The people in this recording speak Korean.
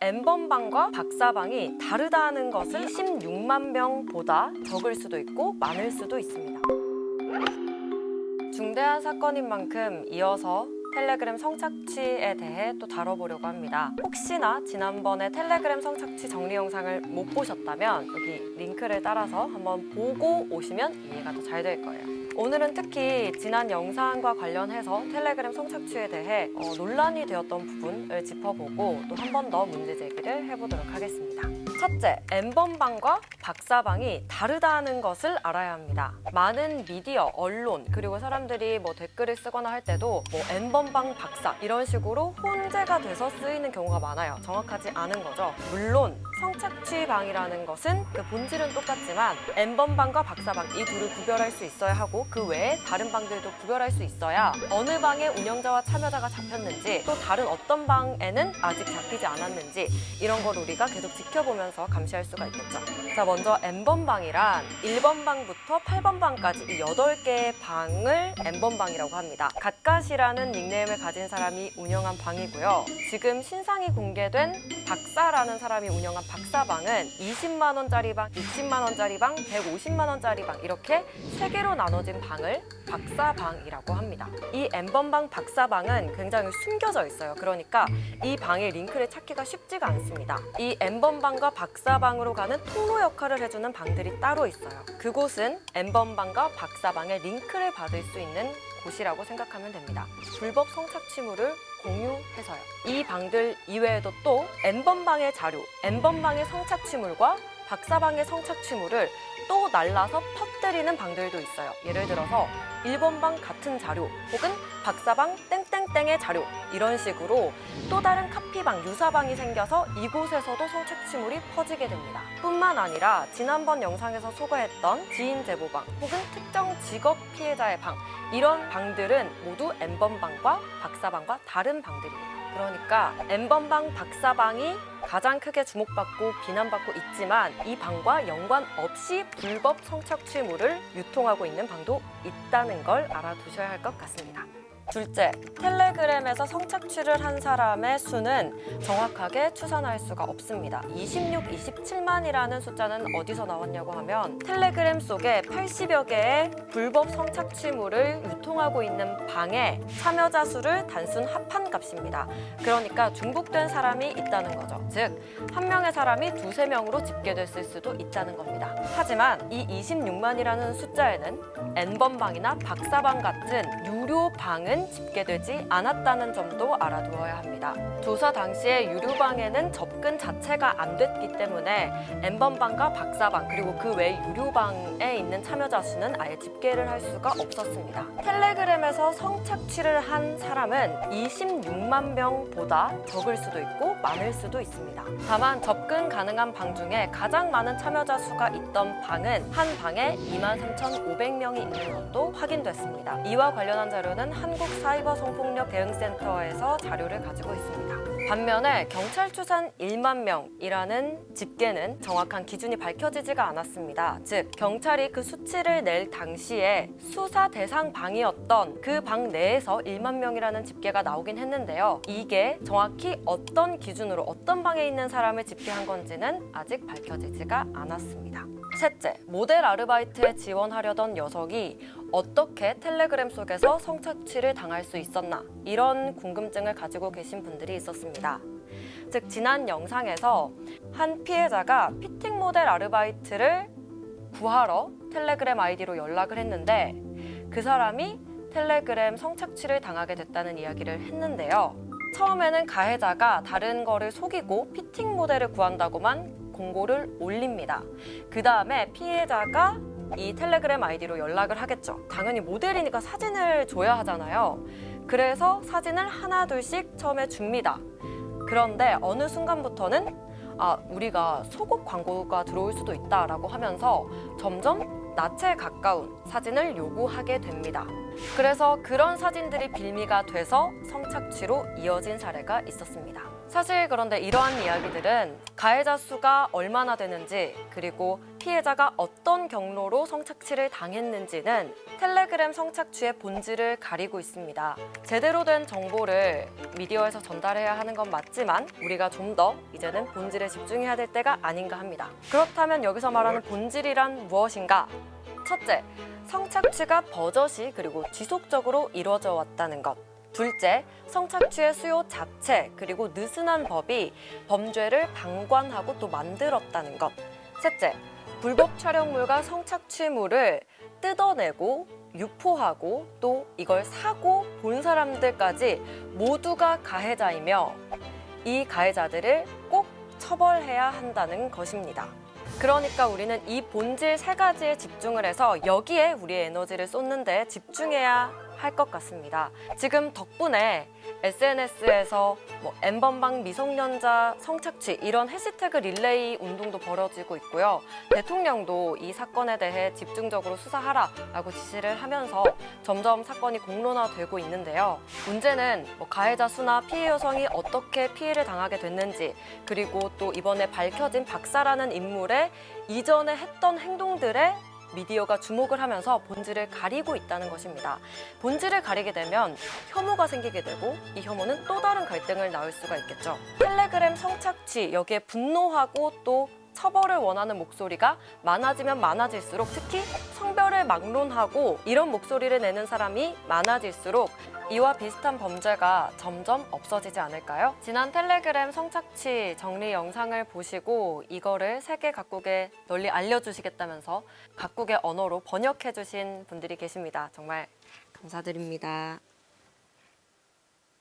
N번방과 박사방이 다르다는 것을 26만 명보다 적을 수도 있고 많을 수도 있습니다. 중대한 사건인 만큼 이어서 텔레그램 성착취에 대해 또 다뤄보려고 합니다. 혹시나 지난번에 텔레그램 성착취 정리 영상을 못 보셨다면 여기 링크를 따라서 한번 보고 오시면 이해가 더 잘 될 거예요. 오늘은 특히 지난 영상과 관련해서 텔레그램 성착취에 대해 논란이 되었던 부분을 짚어보고 또 한 번 더 문제 제기를 해보도록 하겠습니다. 첫째, N번방과 박사방이 다르다는 것을 알아야 합니다. 많은 미디어, 언론, 그리고 사람들이 댓글을 쓰거나 할 때도 N번방 박사 이런 식으로 혼재가 돼서 쓰이는 경우가 많아요. 정확하지 않은 거죠. 물론 성착취방이라는 것은 그 본질은 똑같지만 N번방과 박사방 이 둘을 구별할 수 있어야 하고 그 외에 다른 방들도 구별할 수 있어야 어느 방에 운영자와 참여자가 잡혔는지 또 다른 어떤 방에는 아직 잡히지 않았는지 이런 걸 우리가 계속 지켜보면서 감시할 수가 있겠죠. 자, 먼저 N번방이란 1번방부터 8번방까지 이 8개의 방을 N번방이라고 합니다. 갓갓이라는 닉네임을 가진 사람이 운영한 방이고요. 지금 신상이 공개된 박사라는 사람이 운영한 박사방은 20만 원짜리 방, 60만 원짜리 방, 150만 원짜리 방 이렇게 3개로 나눠진 방을 박사방이라고 합니다. 이 N번방 박사방은 굉장히 숨겨져 있어요. 그러니까 이 방의 링크를 찾기가 쉽지가 않습니다. 이 N번방과 박사방으로 가는 통로 역할을 해주는 방들이 따로 있어요. 그곳은 N번방과 박사방의 링크를 받을 수 있는 곳이라고 생각하면 됩니다. 불법 성착취물을 공유해서요. 이 방들 이외에도 또 N번방의 자료, N번방의 성착취물과 박사방의 성착취물을 또 날라서 퍼뜨리는 방들도 있어요. 예를 들어서 1번방 같은 자료 혹은 박사방 땡땡땡의 자료 이런 식으로 또 다른 카피방, 유사방이 생겨서 이곳에서도 성착취물이 퍼지게 됩니다. 뿐만 아니라 지난번 영상에서 소개했던 지인 제보방 혹은 특정 직업 피해자의 방 이런 방들은 모두 N번방과 박사방과 다른 방들이에요. 그러니까 N번방, 박사방이 가장 크게 주목받고 비난받고 있지만 이 방과 연관 없이 불법 성착취물을 유통하고 있는 방도 있다는 걸 알아두셔야 할 것 같습니다. 둘째, 텔레그램에서 성착취를 한 사람의 수는 정확하게 추산할 수가 없습니다. 26, 27만이라는 숫자는 어디서 나왔냐고 하면 텔레그램 속에 80여 개의 불법 성착취물을 유통하고 있는 방의 참여자 수를 단순 합한 값입니다. 그러니까 중복된 사람이 있다는 거죠. 즉, 한 명의 사람이 두세 명으로 집계됐을 수도 있다는 겁니다. 하지만 이 26만이라는 숫자에는 N번방이나 박사방 같은 유료 방은 집계되지 않았다는 점도 알아두어야 합니다. 조사 당시에 유료방에는 접근 자체가 안 됐기 때문에 N번방과 박사방 그리고 그 외 유료방에 있는 참여자 수는 아예 집계를 할 수가 없었습니다. 텔레그램에서 성착취를 한 사람은 26만 명보다 적을 수도 있고 많을 수도 있습니다. 다만 접근 가능한 방 중에 가장 많은 참여자 수가 있던 방은 한 방에 23,500명이 있는 것도 확인됐습니다. 이와 관련한 자료는 한국사이버성폭력대응센터에서 자료를 가지고 있습니다. 반면에 경찰 추산 1만 명이라는 집계는 정확한 기준이 밝혀지지가 않았습니다. 즉, 경찰이 그 수치를 낼 당시에 수사 대상 방이었던 그 방 내에서 1만 명이라는 집계가 나오긴 했는데요. 이게 정확히 어떤 기준으로 어떤 방에 있는 사람을 집계한 건지는 아직 밝혀지지가 않았습니다. 셋째, 모델 아르바이트에 지원하려던 녀석이 어떻게 텔레그램 속에서 성착취를 당할 수 있었나 이런 궁금증을 가지고 계신 분들이 있었습니다. 즉, 지난 영상에서 한 피해자가 피팅 모델 아르바이트를 구하러 텔레그램 아이디로 연락을 했는데 그 사람이 텔레그램 성착취를 당하게 됐다는 이야기를 했는데요. 처음에는 가해자가 다른 거를 속이고 피팅 모델을 구한다고만 공고를 올립니다. 그 다음에 피해자가 이 텔레그램 아이디로 연락을 하겠죠. 당연히 모델이니까 사진을 줘야 하잖아요. 그래서 사진을 하나 둘씩 처음에 줍니다. 그런데 어느 순간부터는 우리가 속옷 광고가 들어올 수도 있다라고 하면서 점점 낯에 가까운 사진을 요구하게 됩니다. 그래서 그런 사진들이 빌미가 돼서 성착취로 이어진 사례가 있었습니다. 사실 그런데 이러한 이야기들은 가해자 수가 얼마나 되는지 그리고 피해자가 어떤 경로로 성착취를 당했는지는 텔레그램 성착취의 본질을 가리고 있습니다. 제대로 된 정보를 미디어에서 전달해야 하는 건 맞지만 우리가 좀 더 이제는 본질에 집중해야 될 때가 아닌가 합니다. 그렇다면 여기서 말하는 본질이란 무엇인가? 첫째, 성착취가 버젓이 그리고 지속적으로 이루어져 왔다는 것. 둘째, 성착취의 수요 자체 그리고 느슨한 법이 범죄를 방관하고 또 만들었다는 것. 셋째, 불법 촬영물과 성착취물을 뜯어내고 유포하고 또 이걸 사고 본 사람들까지 모두가 가해자이며 이 가해자들을 꼭 처벌해야 한다는 것입니다. 그러니까 우리는 이 본질 세 가지에 집중을 해서 여기에 우리의 에너지를 쏟는데 집중해야 할 것 같습니다. 지금 덕분에 SNS에서 N번방 미성년자 성착취 이런 해시태그 릴레이 운동도 벌어지고 있고요. 대통령도 이 사건에 대해 집중적으로 수사하라라고 지시를 하면서 점점 사건이 공론화되고 있는데요. 문제는 가해자 수나 피해 여성이 어떻게 피해를 당하게 됐는지 그리고 또 이번에 밝혀진 박사라는 인물의 이전에 했던 행동들에 미디어가 주목을 하면서 본질을 가리고 있다는 것입니다. 본질을 가리게 되면 혐오가 생기게 되고 이 혐오는 또 다른 갈등을 낳을 수가 있겠죠. 텔레그램 성착취 여기에 분노하고 또 처벌을 원하는 목소리가 많아지면 많아질수록 특히 성별을 막론하고 이런 목소리를 내는 사람이 많아질수록 이와 비슷한 범죄가 점점 없어지지 않을까요? 지난 텔레그램 성착취 정리 영상을 보시고 이거를 세계 각국에 널리 알려주시겠다면서 각국의 언어로 번역해 주신 분들이 계십니다. 정말 감사드립니다.